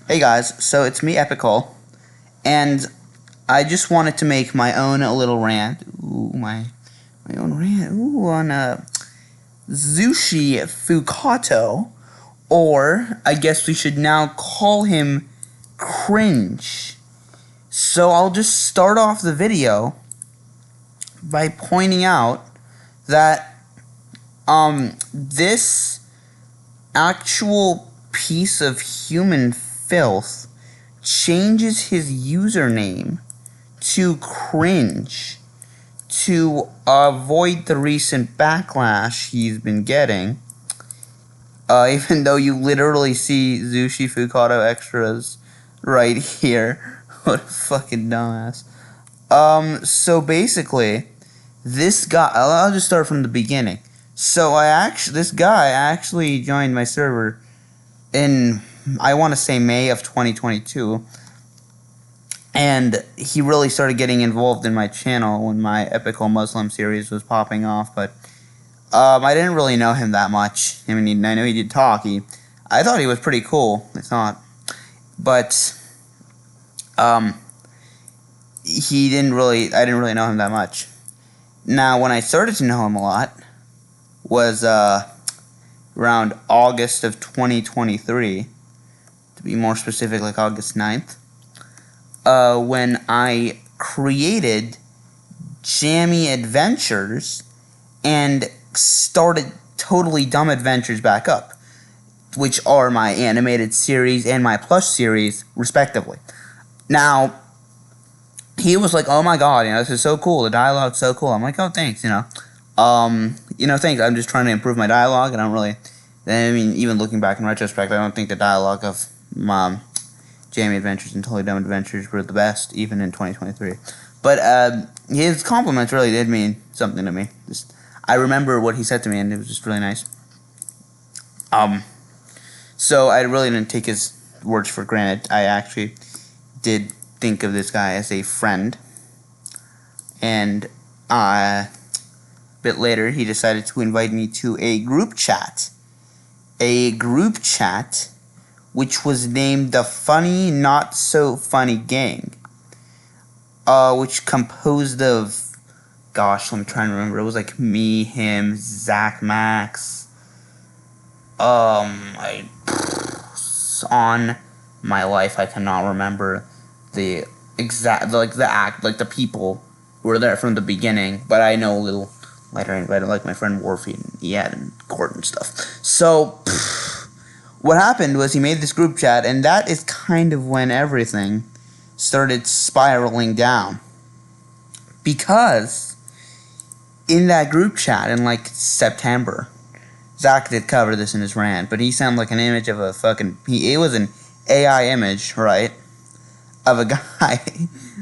Hey guys, so it's me, Epical, and I just wanted to make my own little rant. Ooh, my own rant. Ooh, on ZushiFukato, or I guess we should now call him Cringe. So I'll just start off the video by pointing out that this actual piece of human filth changes his username to Cringe to avoid the recent backlash he's been getting. Even though you literally see ZushiFukato extras right here. What a fucking dumbass. So basically, this guy, I'll just start from the beginning. So this guy actually joined my server in, I want to say, May of 2022. And he really started getting involved in my channel when my Epical Muslim series was popping off. But I didn't really know him that much. I mean, I know he did talk. I thought he was pretty cool. I thought. But I didn't really know him that much. Now, when I started to know him a lot was around August of 2023, to be more specific, like August 9th, when I created Jammy Adventures and started Totally Dumb Adventures back up, which are my animated series and my plush series, respectively. Now, he was like, "Oh my god, this is so cool. The dialogue's so cool." I'm like, "Oh, thanks, thanks. I'm just trying to improve my dialogue, and I don't really, even looking back in retrospect, I don't think the dialogue of Jammy Adventures and Totally Dumb Adventures were the best, even in 2023. But his compliments really did mean something to me. I remember what he said to me, and it was just really nice. So I really didn't take his words for granted. I actually did think of this guy as a friend, and a bit later he decided to invite me to a group chat which was named the Funny Not So Funny Gang, which composed of, gosh, let me try and remember, it was like me, him, Zack, Max, on my life I cannot remember the exact, the people who were there from the beginning, but I know a little later I invited, like, my friend Warfy, and he had in court and stuff. So, what happened was he made this group chat, and that is kind of when everything started spiraling down. Because in that group chat in, like, September, Zack did cover this in his rant, but he sounded like an image of a fucking, it was an AI image, right, of a guy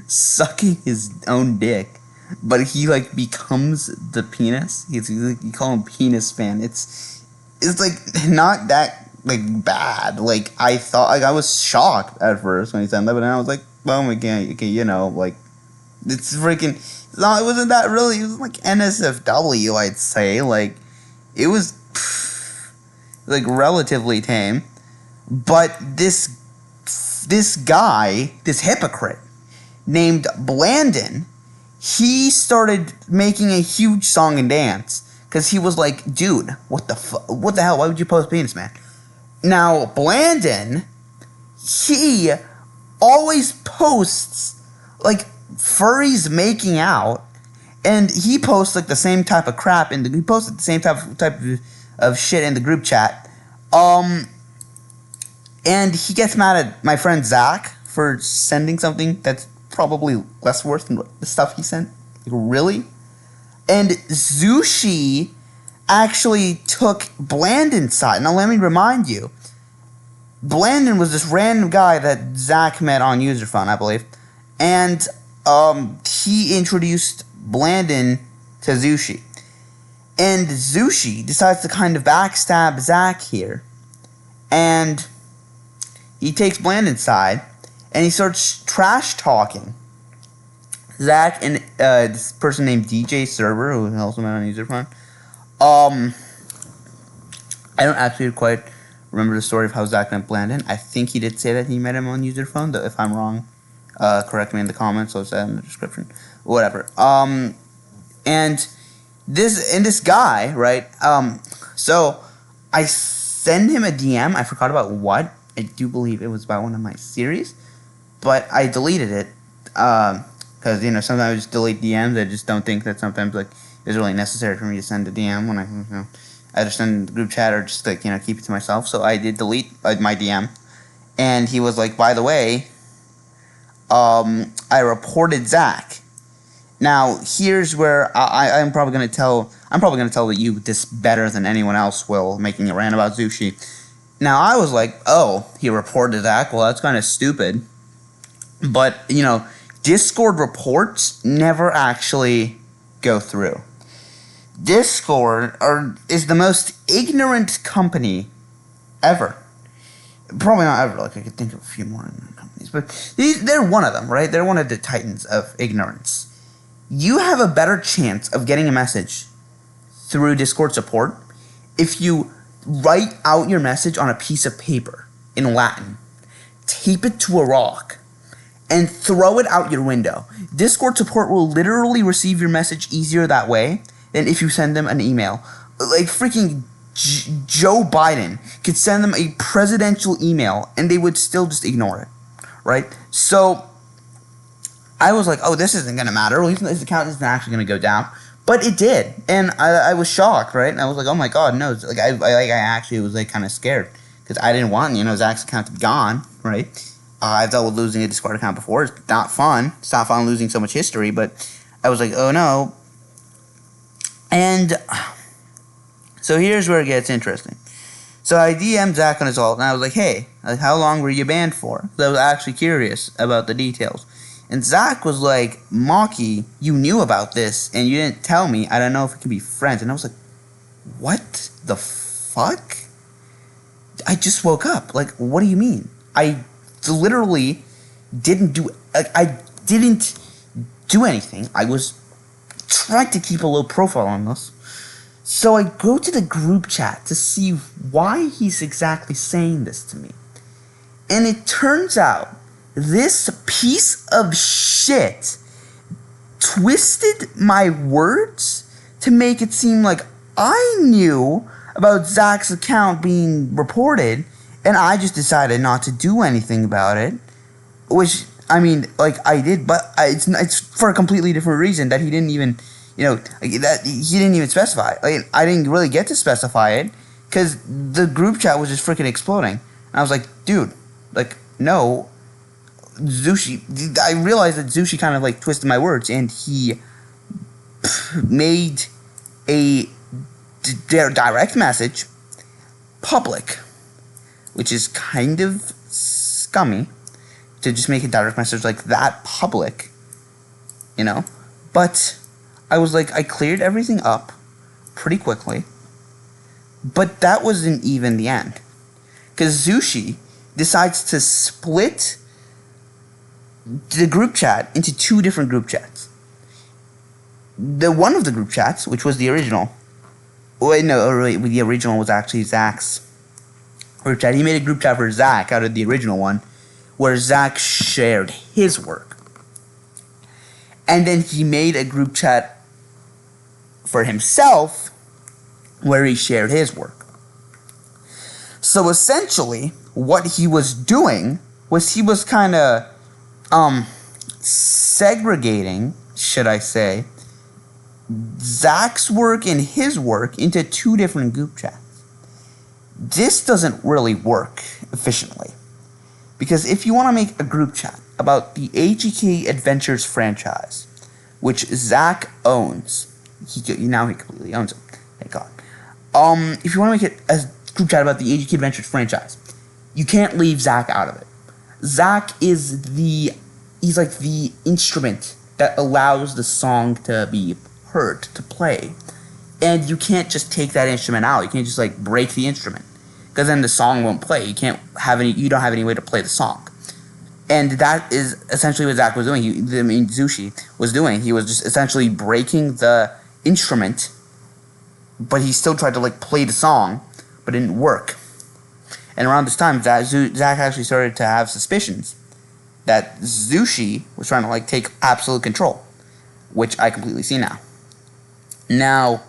sucking his own dick, but he, like, becomes the penis. You call him Penis Fan. It's like not that, like, bad. Like, I thought, like, I was shocked at first when he said that, but then I was like, oh my god, okay, like, it's freaking, it wasn't that really, it was like NSFW, I'd say. Like, it was like relatively tame. But this guy, this hypocrite named Blandon, he started making a huge song and dance because he was like, "Dude, what the hell? Why would you post penis, man?" Now, Blandon, he always posts like furries making out, and he posts like the same type of crap, and he posted the same type of shit in the group chat. And he gets mad at my friend Zack for sending something that's probably less worth than the stuff he sent. Like, really? And Zushi actually took Blandon's side. Now, let me remind you, Blandon was this random guy that Zack met on Userphone, I believe. And he introduced Blandon to Zushi. And Zushi decides to kind of backstab Zack here. And he takes Blandon's side, and he starts trash talking Zack and this person named DJ Server, who also met on Userphone. I don't actually quite remember the story of how Zack met Blandon? I think he did say that he met him on user phone, though if I'm wrong, correct me in the comments, or it's in the description. Whatever. And this guy, right? So I send him a DM. I forgot about what. I do believe it was about one of my series, but I deleted it because sometimes I just delete DMs. I just don't think that sometimes it's really necessary for me to send a DM when I either send the group chat or just keep it to myself. So I did delete my DM, and he was like, by the way, I reported Zack. Now here's where I'm probably gonna tell you this better than anyone else will, making a rant about Zushi. Now I was like, oh, he reported Zack. Well, that's kind of stupid. But Discord reports never actually go through. Discord is the most ignorant company ever. Probably not ever. I could think of a few more companies, but they're one of them, right? They're one of the titans of ignorance. You have a better chance of getting a message through Discord support if you write out your message on a piece of paper in Latin, tape it to a rock, and throw it out your window. Discord support will literally receive your message easier that way than if you send them an email. Like freaking Joe Biden could send them a presidential email and they would still just ignore it, right? So I was like, oh, this isn't going to matter. At least this account isn't actually going to go down. But it did, and I was shocked, right? And I was like, oh my god, no! I actually was kind of scared because I didn't want Zack's account to be gone, right? I've dealt with losing a Discord account before. It's not fun. It's not fun losing so much history, but I was like, oh no. And so here's where it gets interesting. So I DM'd Zack on his alt, and I was like, hey, how long were you banned for? So I was actually curious about the details. And Zack was like, Maki, you knew about this, and you didn't tell me. I don't know if it can be friends. And I was like, what the fuck? I just woke up. What do you mean? I literally didn't do anything. I was trying to keep a low profile on this. So I go to the group chat to see why he's exactly saying this to me. And it turns out this piece of shit twisted my words to make it seem like I knew about Zack's account being reported, and I just decided not to do anything about it. Which, I mean, I did, but it's for a completely different reason that he didn't even, that he didn't even specify. I didn't really get to specify it because the group chat was just freaking exploding. And I was like, dude, no. Zushi, I realized that Zushi kind of twisted my words, and he made a direct message public, which is kind of scummy to just make a direct message like that public, But I was like, I cleared everything up pretty quickly, but that wasn't even the end, because Zushi decides to split the group chat into two different group chats. The one of the group chats, which was the original. The original was actually Zack's group chat. He made a group chat for Zack out of the original one, where Zack shared his work. And then he made a group chat for himself, where he shared his work. So essentially, what he was doing was he was kind of segregating, should I say, Zack's work and his work into two different group chats. This doesn't really work efficiently, because if you want to make a group chat about the AGK Adventures franchise, which Zack owns, now he completely owns it, thank God. If you want to make it a group chat about the AGK Adventures franchise, you can't leave Zack out of it. Zack is he's like the instrument that allows the song to be heard, to play. And you can't just take that instrument out. You can't just break the instrument, because then the song won't play. You don't have any way to play the song. And that is essentially what Zack was doing. Zushi was doing. He was just essentially breaking the instrument, but he still tried to play the song, but it didn't work. And around this time, Zack actually started to have suspicions that Zushi was trying to like take absolute control, which I completely see now. Now,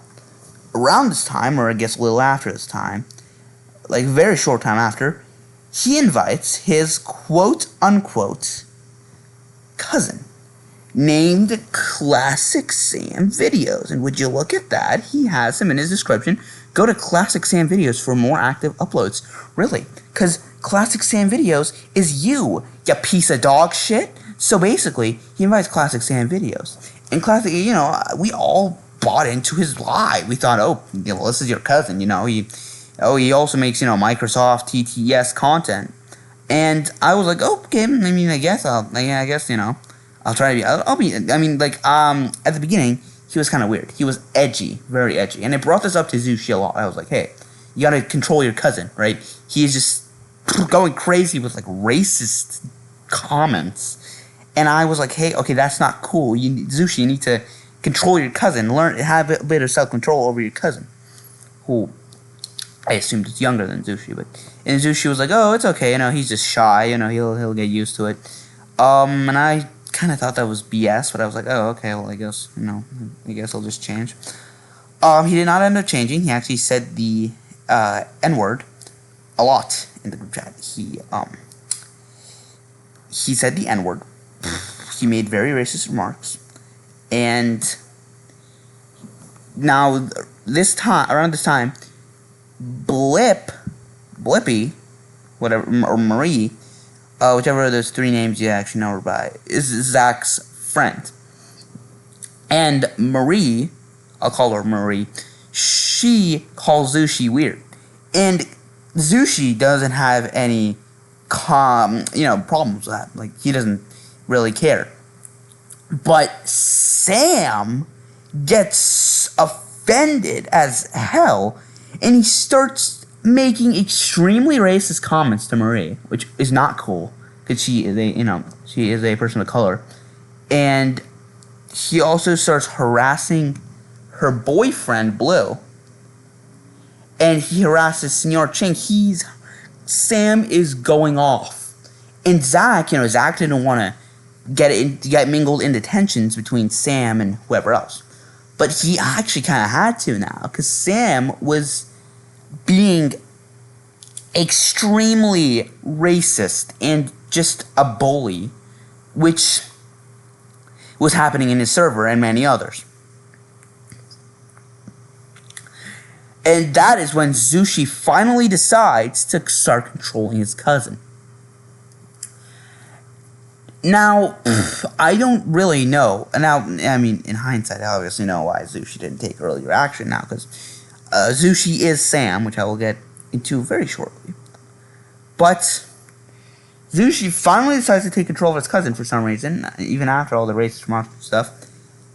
around this time, or I guess a little after this time, like very short time after, he invites his quote-unquote cousin, named ClassicSamVideos. And would you look at that? He has him in his description. Go to ClassicSamVideos for more active uploads. Really, because ClassicSamVideos is you piece of dog shit. So basically, he invites ClassicSamVideos. And Classic, we all bought into his lie. We thought, this is your cousin, he also makes, Microsoft TTS content. And I was like, okay, I mean, I guess, I'll try to be, at the beginning, he was kind of weird. He was edgy, very edgy. And I brought this up to Zushi a lot. I was like, hey, you gotta control your cousin, right? He is just going crazy with, like, racist comments. And I was like, hey, okay, that's not cool. Zushi, you need to control your cousin. Have a bit of self-control over your cousin. Who I assumed is younger than Zushi, and Zushi was like, it's okay, he's just shy, he'll get used to it. And I kind of thought that was BS, but I was like, okay, well, I guess I'll just change. He did not end up changing. He actually said the N-word a lot in the group chat. He said the N-word. He made very racist remarks. And now, around this time, Blippy, whatever, or Marie, whichever of those three names you actually know her by, is Zack's friend. And Marie, I'll call her Marie, she calls Zushi weird. And Zushi doesn't have any problems with that. Like, he doesn't really care. But Sam gets offended as hell, and he starts making extremely racist comments to Marie, which is not cool, because she is a person of color. And he also starts harassing her boyfriend, Blue. And he harasses Senor Ching. Sam is going off. And Zack, Zack didn't want to get mingled into tensions between Sam and whoever else. But he actually kind of had to now, because Sam was being extremely racist and just a bully, which was happening in his server and many others. And that is when Zushi finally decides to start controlling his cousin. Now, I don't really know. Now, I mean, in hindsight, I obviously know why Zushi didn't take earlier action now, because Zushi is Sam, which I will get into very shortly. But Zushi finally decides to take control of his cousin for some reason, even after all the racist remarks and stuff.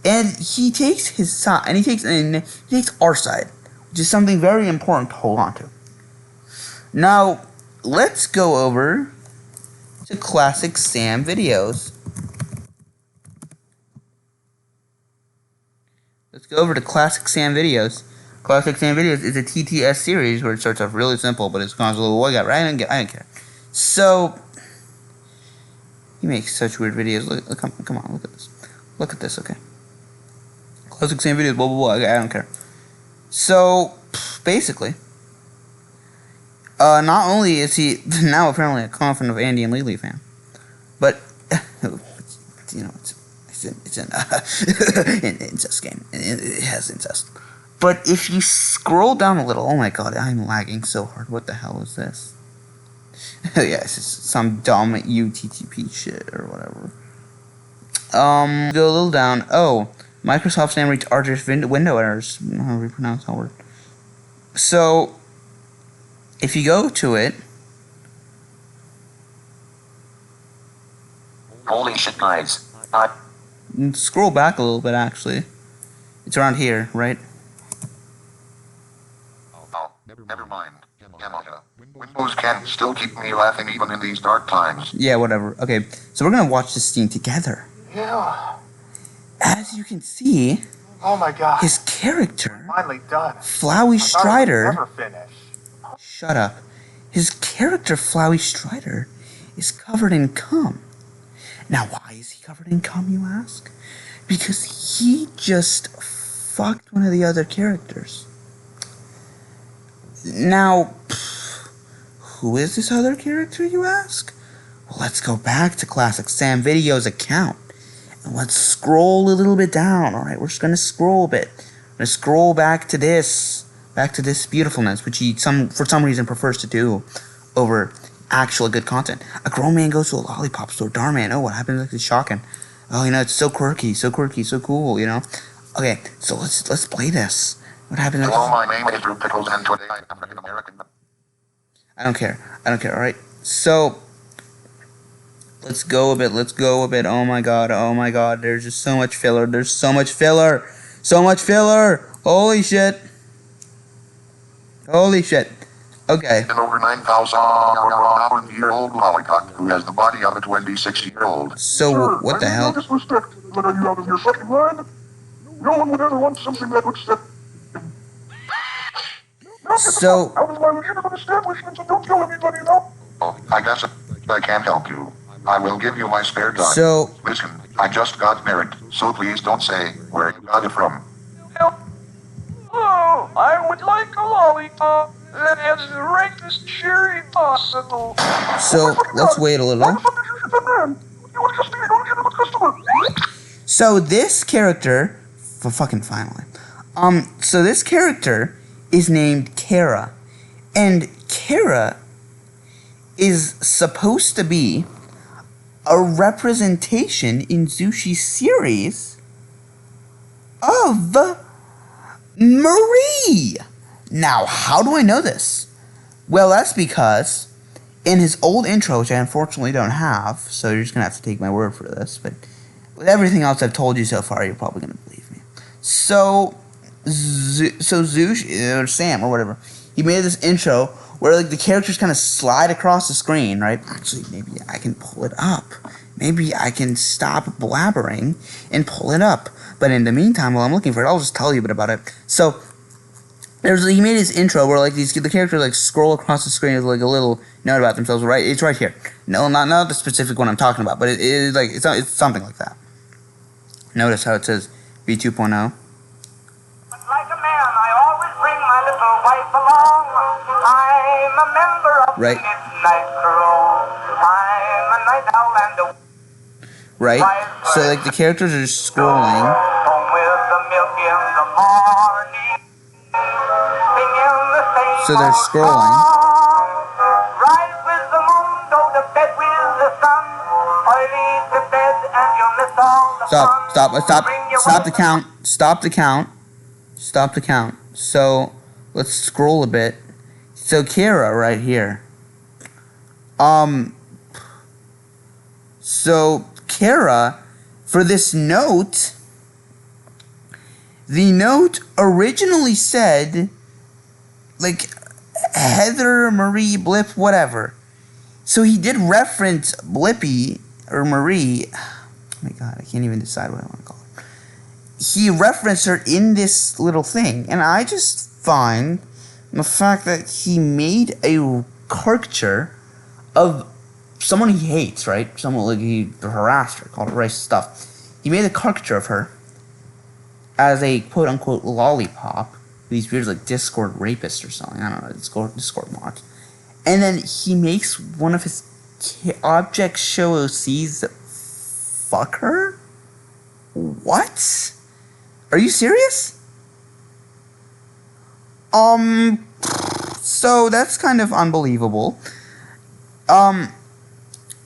And he takes his side, and he takes our side, which is something very important to hold on to. Now, let's go over to ClassicSamVideos. Let's go over to ClassicSamVideos. ClassicSamVideos is a TTS series where it starts off really simple, but it's gone a little way. Right? I don't care. So he makes such weird videos. Look, come on, look at this. Look at this, okay? ClassicSamVideos, blah blah blah. Okay, I don't care. So basically, not only is he now apparently a confident of Andy and Lily fan, but it's an incest game. It has incest. But if you scroll down a little, oh my god, I'm lagging so hard. What the hell is this? Yeah, it's just some dumb UTTP shit or whatever. Go a little down. Oh, Microsoft's name reached arduous window errors. I don't know how to pronounce that word. So, if you go to it, holy shit, guys! Scroll back a little bit. Actually, it's around here, right? Oh, never mind. Windows can still keep me laughing even in these dark times. Yeah, whatever. Okay, so we're gonna watch this scene together. Yeah. As you can see, oh my god, his character, finally done. Flowey Strider. Never finish. Shut up. his character, Flowey Strider, is covered in cum. Now, why is he covered in cum, you ask? Because he just fucked one of the other characters. Now, who is this other character, you ask? Well, let's go back to ClassicSamVideos account. And let's scroll a little bit down, alright? We're just gonna scroll a bit. We're gonna scroll back to this beautifulness, which he, for some reason, prefers to do over actual good content. A grown man goes to a lollipop store. Darn man, oh, what happened? Like, it's shocking. Oh, you know, it's so quirky, so cool, you know? Okay, so let's play this. What happened? Hello, my name is Drew Pickles, and today I am African American. I don't care, alright? So, let's go a bit, oh my god, there's just so much filler, holy shit. Okay. An over 9,000-year-old lollipop who has the body of a 26-year-old. So, Sir, what the hell? No disrespect, but are you out of your fucking mind? No one would ever want something that would set... So... Out of my legitimate establishment, so don't kill anybody, no? Oh, I guess I can't help you. I will give you my spare time. So... Listen, I just got married, so please don't say where you got it from. Oh, I would like a lollipop that has the rapist cherry possible. So, let's wait a little. So, this character... finally. So this character is named Kara. And Kara is supposed to be a representation in Zushi's series of Marie. Now, how do I know this? Well, that's because in his old intro, which I unfortunately don't have, so you're just going to have to take my word for this, but with everything else I've told you so far, you're probably going to believe me. So Zush, or Sam, or whatever, he made this intro where, like, the characters kind of slide across the screen, right? Actually, maybe I can pull it up. Maybe I can stop blabbering and pull it up. But in the meantime, while I'm looking for it, I'll just tell you a bit about it. So, he made his intro where, like, the characters, like, scroll across the screen with, like, a little note about themselves, right? It's right here. No, not the specific one I'm talking about, but it's something like that. Notice how it says V2.0. Like a man, I always bring my little wife along. I'm a member of the midnight crew. I'm a night owl and a... Right? So, like, the characters are just scrolling. Home with the milk in the morning. Singing the same So they're scrolling. Rise with the moon, go to bed with the sun. Early to bed and you'll miss all the fun. Stop the count. So, let's scroll a bit. So, Kara right here. So, Kara, for this note, the note originally said, like, Heather, Marie, Blip, whatever. So he did reference Blippy, or Marie. Oh my god, I can't even decide what I want to call her. He referenced her in this little thing, and I just find the fact that he made a caricature of someone he hates, right? Someone, like, he harassed her, called her racist stuff. He made a caricature of her as a quote-unquote lollipop. These weird, like, Discord rapist or something. I don't know, Discord mods. And then he makes one of his object show OCs that fuck her? What? Are you serious? So that's kind of unbelievable.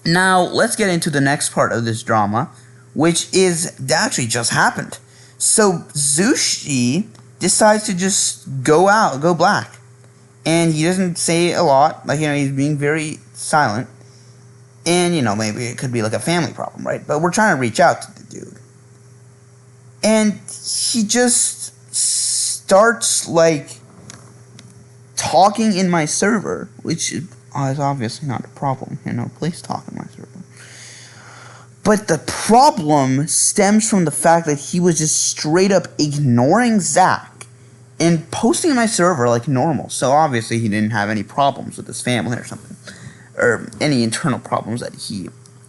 Now, let's get into the next part of this drama, which actually just happened. So, Zushi decides to just go black. And he doesn't say a lot, like, you know, he's being very silent. And, you know, maybe it could be like a family problem, right? But we're trying to reach out to the dude. And he just starts, like, talking in my server, which is obviously not a problem. You know, please talk in my server. But the problem stems from the fact that he was just straight up ignoring Zack and posting on my server like normal. So obviously he didn't have any problems with his family or something, or any internal problems that he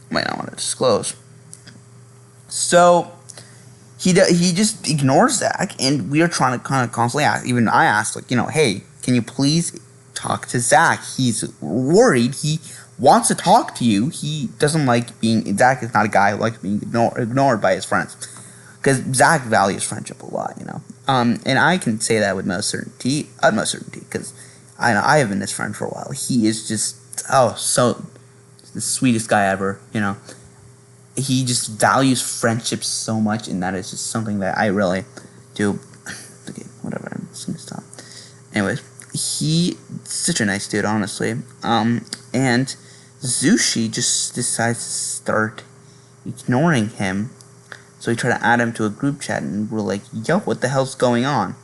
might not want to disclose. So he just ignores Zack, and we are trying to kind of constantly ask. Even I asked, like, hey, can you please talk to Zack? He's worried. He wants to talk to you. He doesn't like being. Zack is not a guy who likes being ignored by his friends, because Zack values friendship a lot, and I can say that with utmost certainty, because I have been his friend for a while. He is just so the sweetest guy ever, He just values friendship so much, and that is just something that I really do. Okay, whatever, I'm just gonna stop. Anyways, he's such a nice dude, honestly. And Zushi just decides to start ignoring him. So we try to add him to a group chat, and we're like, yo, what the hell's going on?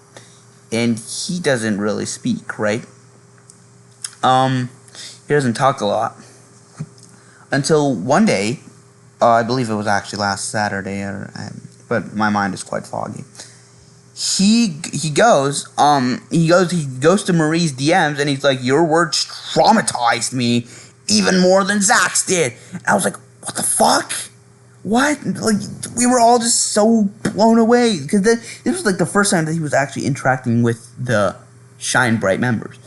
And he doesn't really speak, right? He doesn't talk a lot. Until one day, I believe it was actually last Saturday, but my mind is quite foggy. He goes to Marie's DMs, and he's like, your words traumatized me even more than Zack's did. And I was like, what the fuck? What? Like, we were all just so blown away, because this was like the first time that he was actually interacting with the Shine Bright members,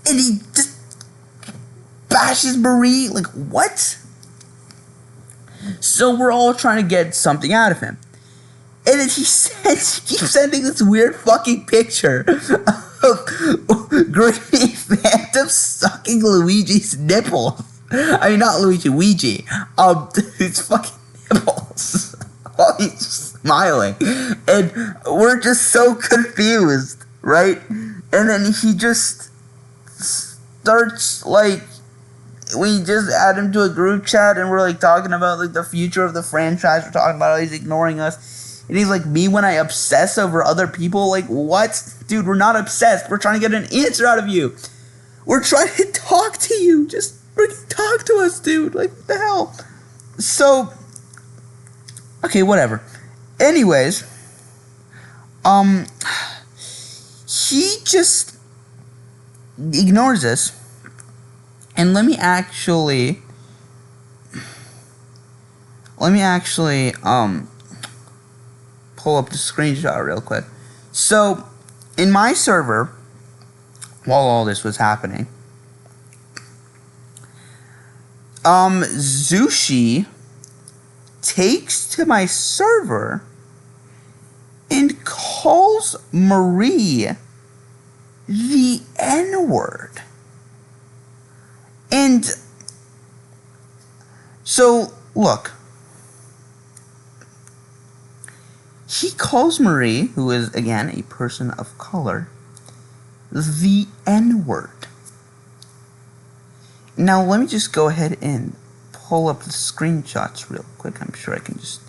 and he just bashes Marie. Like, what? So we're all trying to get something out of him. And then he keeps sending this weird fucking picture of Granny Phantom sucking Luigi's nipples. I mean, not Luigi, Ouija. His fucking nipples. While he's smiling. And we're just so confused, right? And then he just starts, like, we just add him to a group chat, and we're like talking about like the future of the franchise. We're talking about how he's ignoring us, and he's like, me when I obsess over other people. Like, what? Dude, we're not obsessed. We're trying to get an answer out of you. We're trying to talk to you. Just freaking talk to us, dude. Like, what the hell? So, okay, whatever. Anyways, he just ignores us. And let me actually pull up the screenshot real quick. So, in my server, while all this was happening, Zushi takes to my server and calls Marie the N-word. And so, look, he calls Marie, who is, again, a person of color, the N-word. Now, let me just go ahead and pull up the screenshots real quick. I'm sure I can just...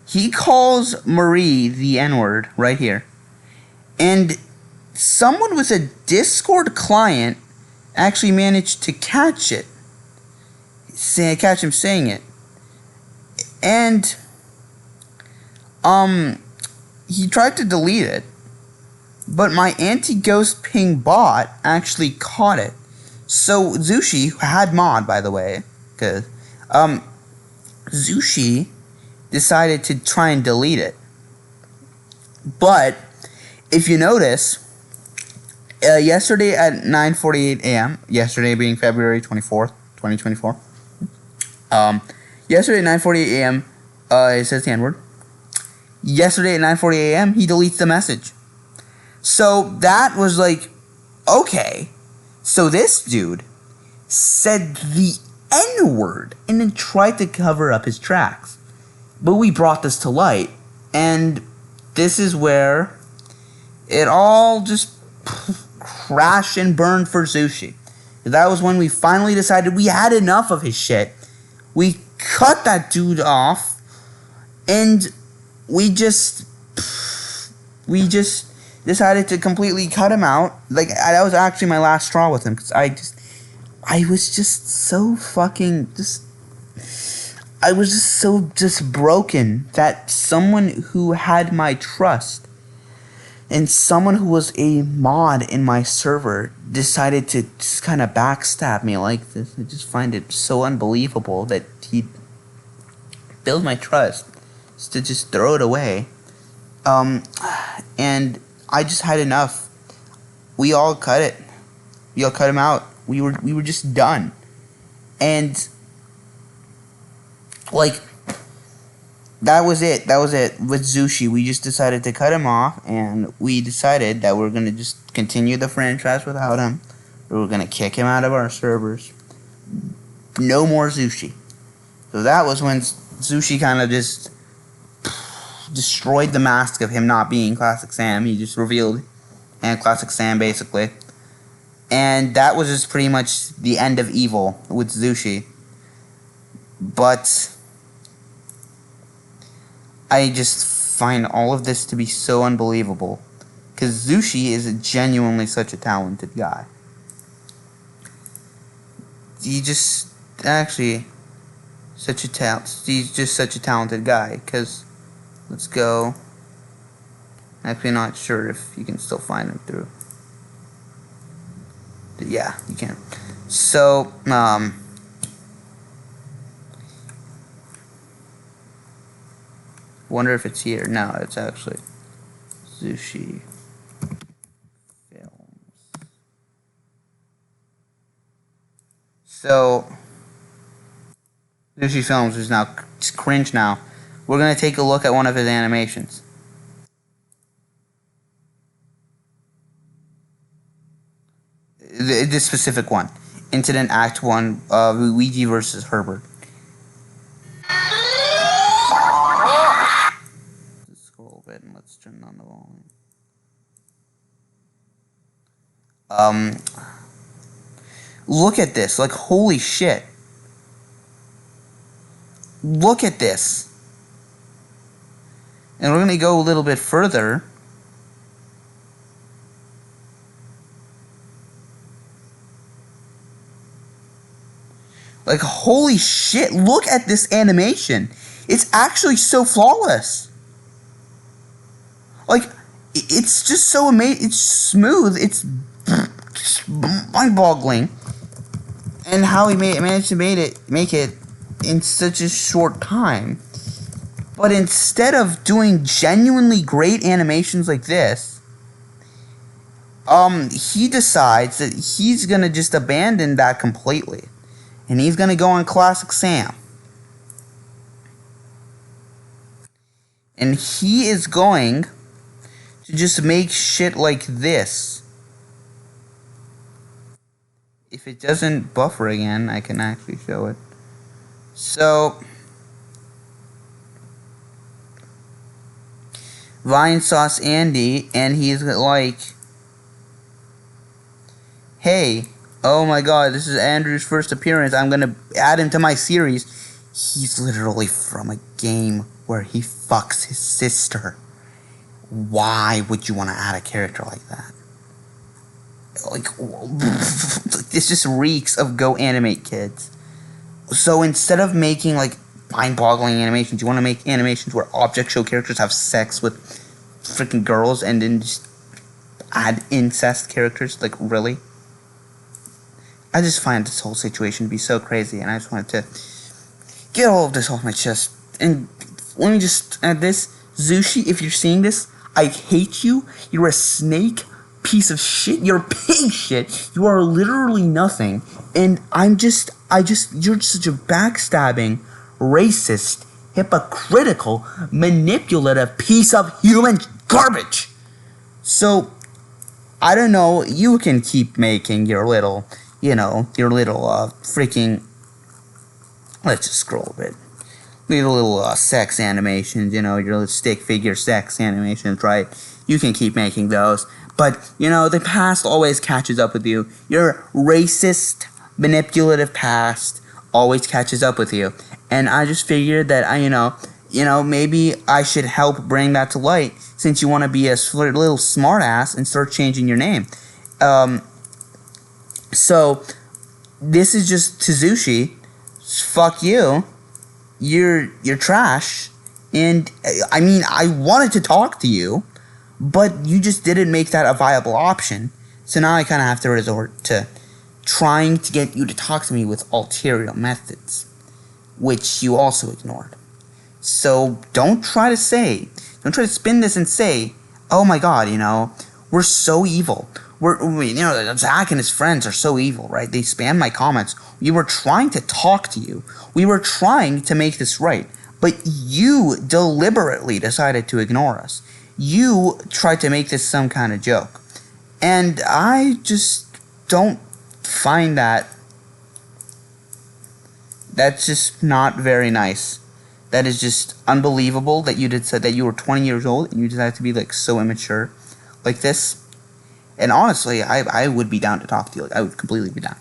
He calls Marie the N-word right here. And someone with a Discord client actually managed to catch it. Catch him saying it. And he tried to delete it, but my anti-ghost ping bot actually caught it. So Zushi, who had mod, by the way, because Zushi decided to try and delete it. But if you notice, yesterday at 9:48 a.m., yesterday being February 24th, 2024, yesterday at 9:48 a.m., it says the N-word. Yesterday at 9:48 a.m., he deletes the message. So that was like, okay. So this dude said the N-word and then tried to cover up his tracks. But we brought this to light, and this is where it all just crash and burn for Zushi. That was when we finally decided we had enough of his shit. We cut that dude off, and we just decided to completely cut him out. Like, that was actually my last straw with him, because I was just so fucking I was just so broken that someone who had my trust And someone who was a mod in my server decided to just kind of backstab me like this. I just find it so unbelievable that he built my trust just to just throw it away. And I just had enough. We all cut it. We all cut him out. We were just done. And like, that was it. That was it. With Zushi, we just decided to cut him off, and we decided that we're going to just continue the franchise without him. We were going to kick him out of our servers. No more Zushi. So that was when Zushi kind of just destroyed the mask of him not being Classic Sam. He just revealed and Classic Sam, basically. And that was just pretty much the end of evil with Zushi. But I just find all of this to be so unbelievable. Because Zushi is genuinely such a talented guy. He just, actually, he's just such a talented guy. Because, let's go. Actually, not sure if you can still find him through. Yeah, you can. So, wonder if it's here. No, it's actually Zushi Films. So, Zushi Films is now just Cringe now. We're going to take a look at one of his animations. This specific one. Incident Act 1, Luigi versus Herbert. Let's scroll a bit and let's turn on the volume. Look at this. Like, holy shit. Look at this. And we're going to go a little bit further. Like, holy shit, look at this animation. It's actually so flawless. Like, it's just so amazing. It's smooth. It's mind-boggling. And how he managed to make it in such a short time. But instead of doing genuinely great animations like this, he decides that he's gonna just abandon that completely. And he's going to go on Classic Sam. And he is going to just make shit like this. If it doesn't buffer again, I can actually show it. So, Vine Sauce Andy, and he's like, hey, oh my god, this is Andrew's first appearance. I'm gonna add him to my series. He's literally from a game where he fucks his sister. Why would you want to add a character like that? Like, this just reeks of go animate, kids. So instead of making, like, mind-boggling animations, you want to make animations where object show characters have sex with freaking girls and then just add incest characters? Like, really? I just find this whole situation to be so crazy, and I just wanted to get all of this off my chest. And let me just add this. Zushi, if you're seeing this, I hate you. You're a snake piece of shit. You're pig shit. You are literally nothing. And you're just such a backstabbing, racist, hypocritical, manipulative piece of human garbage. So, I don't know, you can keep making your little, freaking, let's just scroll a bit, little sex animations, your little stick figure sex animations, right? You can keep making those, but, the past always catches up with you. Your racist, manipulative past always catches up with you, and I just figured that, maybe I should help bring that to light, since you want to be a little smartass and start changing your name. So, this is just to Zushi. Fuck you. You're trash. And, I wanted to talk to you, but you just didn't make that a viable option. So now I kind of have to resort to trying to get you to talk to me with ulterior methods, which you also ignored. So don't try to spin this and say, oh my god, we're so evil. Zack and his friends are so evil, right? They spam my comments. We were trying to talk to you. We were trying to make this right. But you deliberately decided to ignore us. You tried to make this some kind of joke. And I just don't find that. That's just not very nice. That is just unbelievable that you said that you were 20 years old and you decided to be like so immature like this. And honestly, I would be down to talk to you. Like, I would completely be down.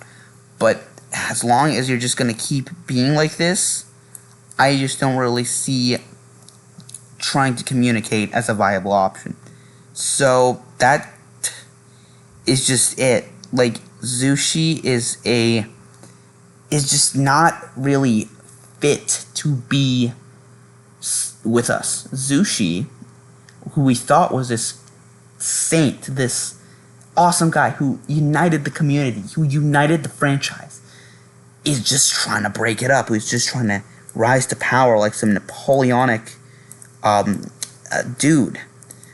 But as long as you're just going to keep being like this, I just don't really see trying to communicate as a viable option. So that is just it. Like, Zushi is just not really fit to be with us. Zushi, who we thought was this saint, this awesome guy who united the community, who united the franchise, is just trying to break it up. Who's just trying to rise to power like some Napoleonic dude.